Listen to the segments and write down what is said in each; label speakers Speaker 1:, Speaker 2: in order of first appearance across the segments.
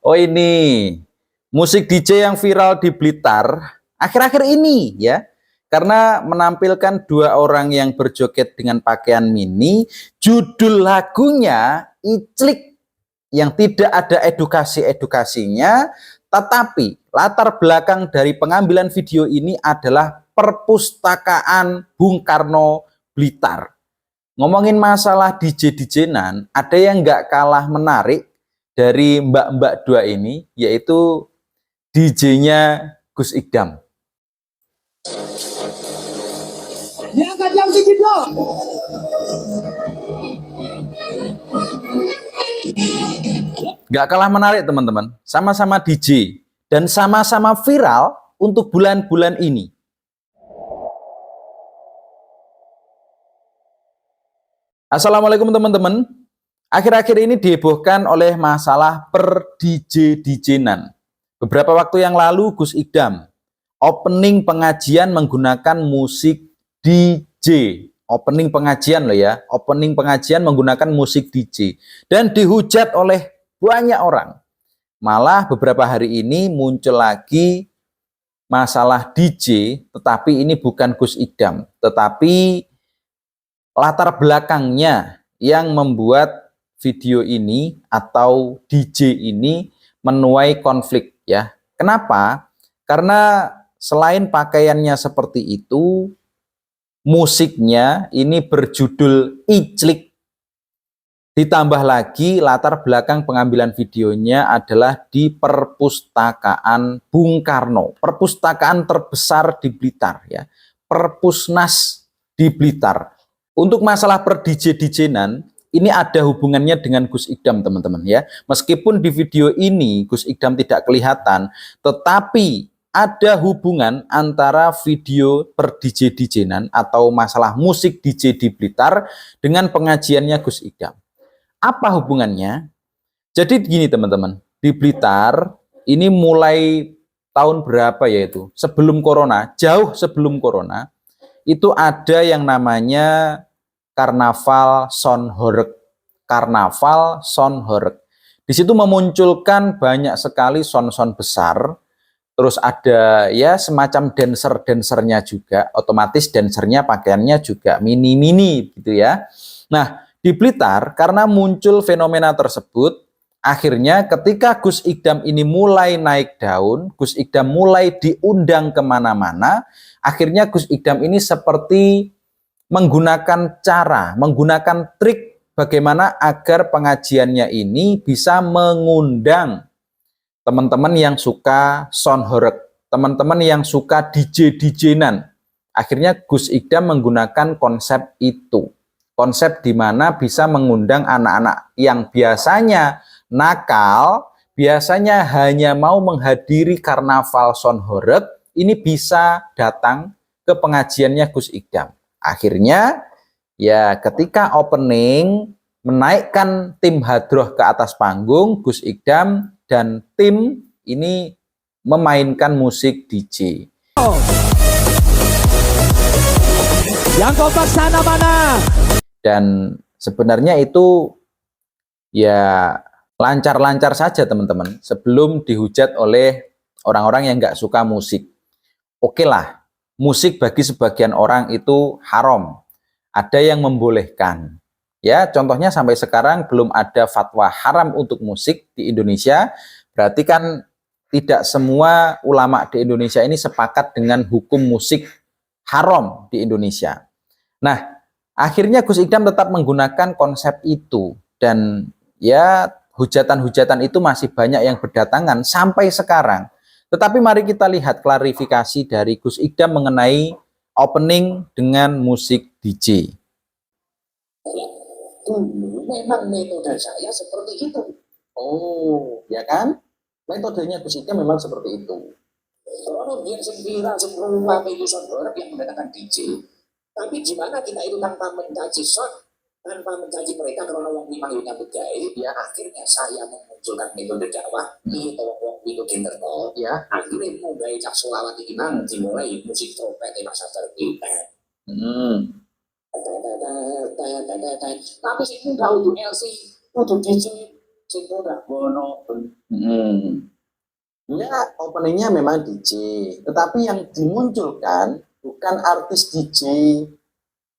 Speaker 1: Oh ini musik DJ yang viral di Blitar akhir-akhir ini ya, karena menampilkan dua orang yang berjoget dengan pakaian mini. Judul lagunya Iclik, yang tidak ada edukasi-edukasinya, tetapi latar belakang dari pengambilan video ini adalah perpustakaan Bung Karno Blitar. Ngomongin masalah DJ-DJ-nan, ada yang nggak kalah menarik dari mbak-mbak dua ini, yaitu DJ-nya Gus Ikdam. Nggak kalah menarik teman-teman, sama-sama DJ dan sama-sama viral untuk bulan-bulan ini. Assalamualaikum teman-teman. Akhir-akhir ini dihebohkan oleh masalah per DJ-DJ-nan. Beberapa waktu yang lalu Gus Ikdam opening pengajian menggunakan musik DJ. Opening pengajian loh ya, opening pengajian menggunakan musik DJ. Dan dihujat oleh banyak orang. Malah beberapa hari ini muncul lagi masalah DJ, tetapi ini bukan Gus Ikdam, tetapi latar belakangnya yang membuat video ini atau DJ ini menuai konflik ya. Kenapa? Karena selain pakaiannya seperti itu, musiknya ini berjudul Iclik. Ditambah lagi latar belakang pengambilan videonya adalah di perpustakaan Bung Karno, perpustakaan terbesar di Blitar ya, Perpusnas di Blitar. Untuk masalah per DJ-DJ-nan, ini ada hubungannya dengan Gus Ikdam teman-teman ya. Meskipun di video ini Gus Ikdam tidak kelihatan, tetapi ada hubungan antara video per DJ-DJ-nan atau masalah musik DJ di Blitar dengan pengajiannya Gus Ikdam. Apa hubungannya? Jadi gini teman-teman, di Blitar ini mulai tahun berapa ya itu? Sebelum Corona, jauh sebelum Corona, itu ada yang namanya Karnaval Sonhoreg. Karnaval Sonhoreg. Di situ memunculkan banyak sekali son-son besar. Terus ada ya semacam dancer-dancernya juga. Otomatis dancernya pakaiannya juga mini-mini gitu ya. Nah, di Blitar karena muncul fenomena tersebut, akhirnya ketika Gus Ikdam ini mulai naik daun, Gus Ikdam mulai diundang kemana-mana, akhirnya Gus Ikdam ini seperti menggunakan trik bagaimana agar pengajiannya ini bisa mengundang teman-teman yang suka sonhoreg, teman-teman yang suka DJ-DJ-nan. Akhirnya Gus Ikdam menggunakan konsep itu. Konsep di mana bisa mengundang anak-anak yang biasanya nakal, biasanya hanya mau menghadiri karnaval sonhoreg, ini bisa datang ke pengajiannya Gus Ikdam. Akhirnya ya ketika opening menaikkan tim hadroh ke atas panggung, Gus Ikdam dan tim ini memainkan musik DJ. Yang kompak sana mana? Dan sebenarnya itu ya lancar-lancar saja teman-teman, sebelum dihujat oleh orang-orang yang nggak suka musik. Oke lah, musik bagi sebagian orang itu haram, ada yang membolehkan. Ya, contohnya sampai sekarang belum ada fatwa haram untuk musik di Indonesia. Berarti kan tidak semua ulama di Indonesia ini sepakat dengan hukum musik haram di Indonesia. Nah, akhirnya Gus Ikdam tetap menggunakan konsep itu. Dan ya hujatan-hujatan itu masih banyak yang berdatangan sampai sekarang. Tetapi mari kita lihat klarifikasi dari Gus Ikdam mengenai opening dengan musik DJ.
Speaker 2: Memang metode saya seperti itu. Oh, ya kan? Metodenya Gus Ikdam memang seperti itu. Kalau dia sendiri sebelum itu saudara yang menggunakan DJ. Tapi gimana kita itu tanpa mengkaji sound, tanpa mengkaji mereka karena wong panggilnya budaya, ya akhirnya saya memunculkan metode dakwah itu wong itu interval, ya akhirnya mulai cak solawat imam dimulai musik trompet masa terbitan. Tapi sing muda untuk LC, untuk DJ, sing muda bono. Ya, openingnya memang DJ, tetapi yang dimunculkan bukan artis DJ,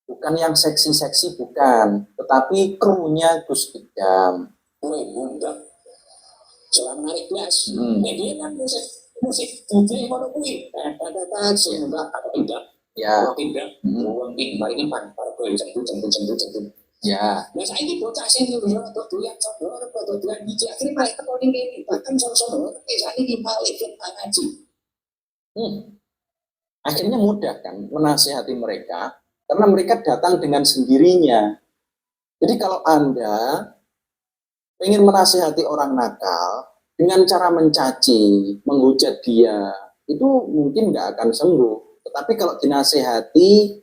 Speaker 2: bukan yang seksi-seksi, bukan, tetapi krunya Gus Idam. Bunda, seorang menarik kelas. Dia kan musik DJ mana kuwi? Sehingga ada tidak? Ya. Tidak. Uang tinggal ini para jemput. Ya. Nah saya ini bocah sing yo untuk doyan sabor, untuk doyan DJ akhirnya malah teko ning kene. Bahkan sono-sono saya ini malah ikut ngaji. Akhirnya mudah kan menasihati mereka karena mereka datang dengan sendirinya. Jadi kalau Anda ingin menasihati orang nakal dengan cara mencaci, menghujat dia, itu mungkin nggak akan sembuh. Tetapi kalau dinasihati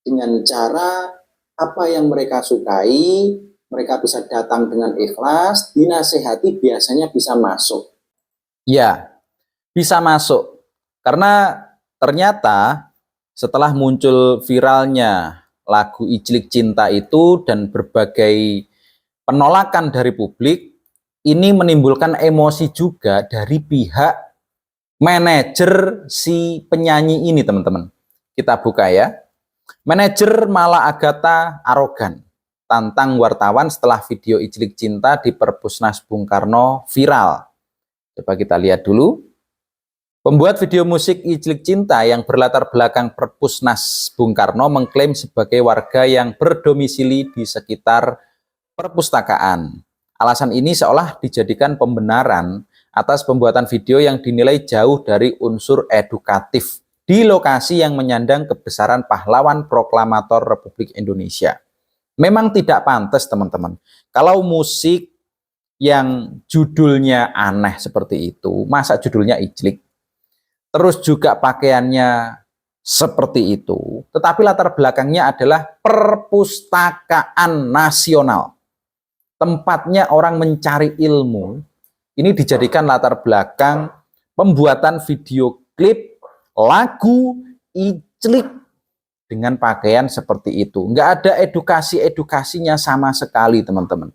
Speaker 2: dengan cara apa yang mereka sukai, mereka bisa datang dengan ikhlas, dinasihati biasanya bisa masuk. Ya, bisa masuk. Karena ternyata setelah muncul viralnya lagu Ijlik Cinta itu dan berbagai penolakan dari publik, ini menimbulkan emosi juga dari pihak manajer si penyanyi ini, teman-teman. Kita buka ya. Manajer Mala Agatha arogan, tantang wartawan setelah video Ijlik Cinta di Perpusnas Bung Karno viral. Coba kita lihat dulu. Pembuat video musik Ijlik Cinta yang berlatar belakang Perpusnas Bung Karno mengklaim sebagai warga yang berdomisili di sekitar perpustakaan. Alasan ini seolah dijadikan pembenaran atas pembuatan video yang dinilai jauh dari unsur edukatif di lokasi yang menyandang kebesaran pahlawan proklamator Republik Indonesia. Memang tidak pantas, teman-teman. Kalau musik yang judulnya aneh seperti itu, masa judulnya Ijlik, terus juga pakaiannya seperti itu, tetapi latar belakangnya adalah perpustakaan nasional. Tempatnya orang mencari ilmu, ini dijadikan latar belakang pembuatan video klip lagu Ijlik dengan pakaian seperti itu. Nggak ada edukasinya sama sekali, teman-teman.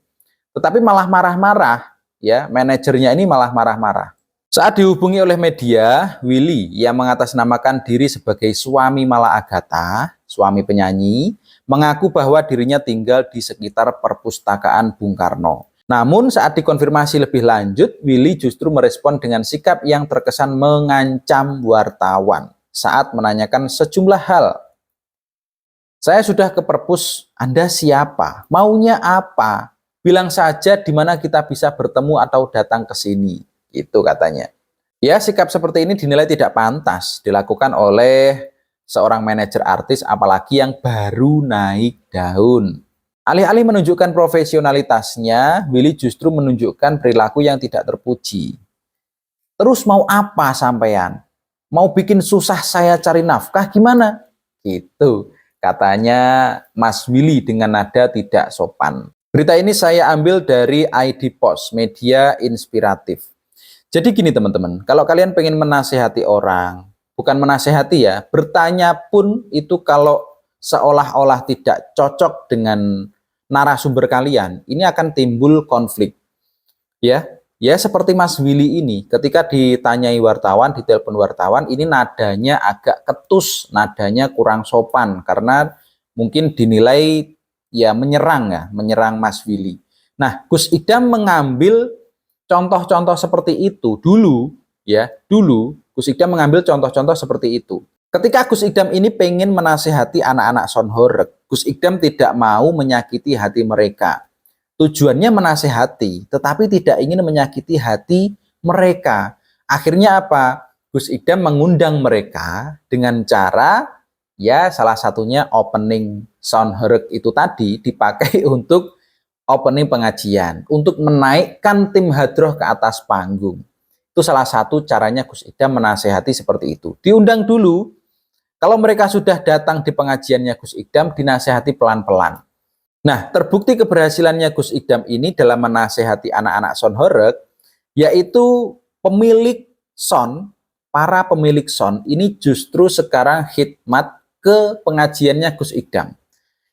Speaker 2: Tetapi malah marah-marah, ya, manajernya ini malah marah-marah. Saat dihubungi oleh media, Willy yang mengatasnamakan diri sebagai suami Mala Agatha, suami penyanyi, mengaku bahwa dirinya tinggal di sekitar perpustakaan Bung Karno. Namun saat dikonfirmasi lebih lanjut, Willy justru merespon dengan sikap yang terkesan mengancam wartawan saat menanyakan sejumlah hal. Saya sudah ke perpus, Anda siapa? Maunya apa? Bilang saja di mana kita bisa bertemu atau datang ke sini. Itu katanya. Ya, sikap seperti ini dinilai tidak pantas dilakukan oleh seorang manajer artis, apalagi yang baru naik daun. Alih-alih menunjukkan profesionalitasnya, Willy justru menunjukkan perilaku yang tidak terpuji. Terus mau apa sampean? Mau bikin susah saya cari nafkah gimana? Gitu, katanya Mas Willy dengan nada tidak sopan. Berita ini saya ambil dari ID Post, media inspiratif. Jadi gini teman-teman, kalau kalian pengen menasehati orang, bukan menasehati ya, bertanya pun itu kalau seolah-olah tidak cocok dengan narasumber kalian, ini akan timbul konflik. Ya seperti Mas Willy ini, ketika ditanyai wartawan, ditelepon wartawan, ini nadanya agak ketus, nadanya kurang sopan karena mungkin dinilai ya menyerang Mas Willy. Nah, Gus Idam mengambil contoh-contoh seperti itu dulu, Gus Idam mengambil contoh-contoh seperti itu. Ketika Gus Idam ini pengen menasehati anak-anak Sonhoreg, Gus Idam tidak mau menyakiti hati mereka. Tujuannya menasehati, tetapi tidak ingin menyakiti hati mereka. Akhirnya apa? Gus Idam mengundang mereka dengan cara, ya salah satunya opening Sonhoreg itu tadi dipakai untuk opening pengajian, untuk menaikkan tim hadroh ke atas panggung. Itu salah satu caranya Gus Idam menasehati seperti itu. Diundang dulu. Kalau mereka sudah datang di pengajiannya Gus Idam, dinasehati pelan-pelan. Nah, terbukti keberhasilannya Gus Idam ini dalam menasehati anak-anak Sonhoreg, yaitu pemilik son, para pemilik son, ini justru sekarang khidmat ke pengajiannya Gus Idam.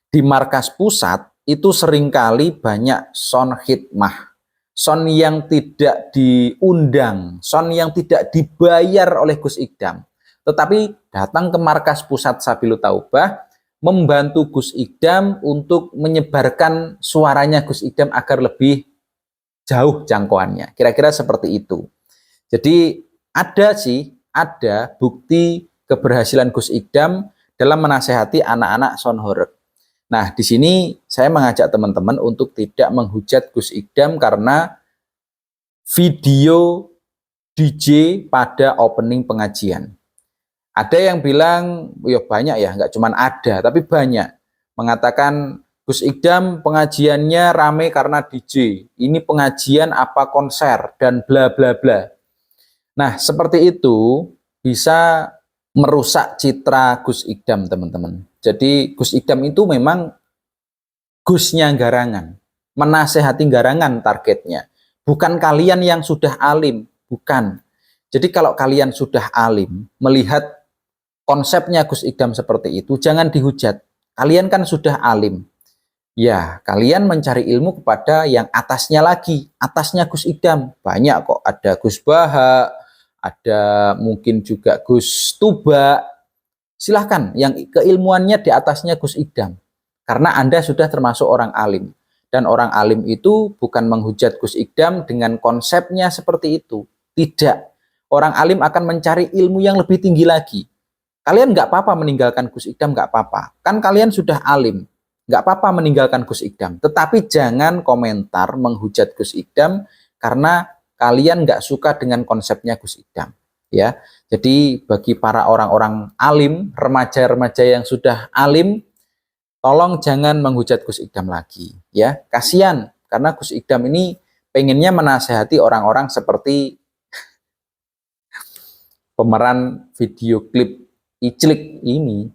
Speaker 1: di markas pusat itu seringkali banyak son khidmah, son yang tidak diundang, son yang tidak dibayar oleh Gus Ikdam, tetapi datang ke markas pusat Sabilut Taubah, membantu Gus Ikdam untuk menyebarkan suaranya Gus Ikdam agar lebih jauh jangkauannya. Kira-kira seperti itu. Jadi ada bukti keberhasilan Gus Ikdam dalam menasehati anak-anak son horeg. Nah, di sini saya mengajak teman-teman untuk tidak menghujat Gus Ikdam karena video DJ pada opening pengajian. Ada yang bilang, ya banyak ya, nggak cuma ada, tapi banyak. Mengatakan, Gus Ikdam pengajiannya rame karena DJ. Ini pengajian apa konser, dan bla bla bla. Nah, seperti itu bisa merusak citra Gus Ikdam, teman-teman. Jadi Gus Ikdam itu memang Gusnya garangan, menasehati garangan targetnya. Bukan kalian yang sudah alim, bukan. Jadi kalau kalian sudah alim, melihat konsepnya Gus Ikdam seperti itu, jangan dihujat. Kalian kan sudah alim. Ya, kalian mencari ilmu kepada yang atasnya lagi, atasnya Gus Ikdam. Banyak kok, ada Gus Baha, ada mungkin juga Gus Tuba. Silahkan, yang keilmuannya di atasnya Gus Ikdam. Karena Anda sudah termasuk orang alim. Dan orang alim itu bukan menghujat Gus Ikdam dengan konsepnya seperti itu. Tidak. Orang alim akan mencari ilmu yang lebih tinggi lagi. Kalian nggak apa-apa meninggalkan Gus Ikdam, nggak apa-apa. Kan kalian sudah alim. Nggak apa-apa meninggalkan Gus Ikdam. Tetapi jangan komentar menghujat Gus Ikdam karena kalian nggak suka dengan konsepnya Gus Ikdam. Ya, jadi bagi para orang-orang alim, remaja-remaja yang sudah alim, tolong jangan menghujat Gus Ikdam lagi. Ya, kasihan karena Gus Ikdam ini pengennya menasehati orang-orang seperti pemeran video klip Iclik ini.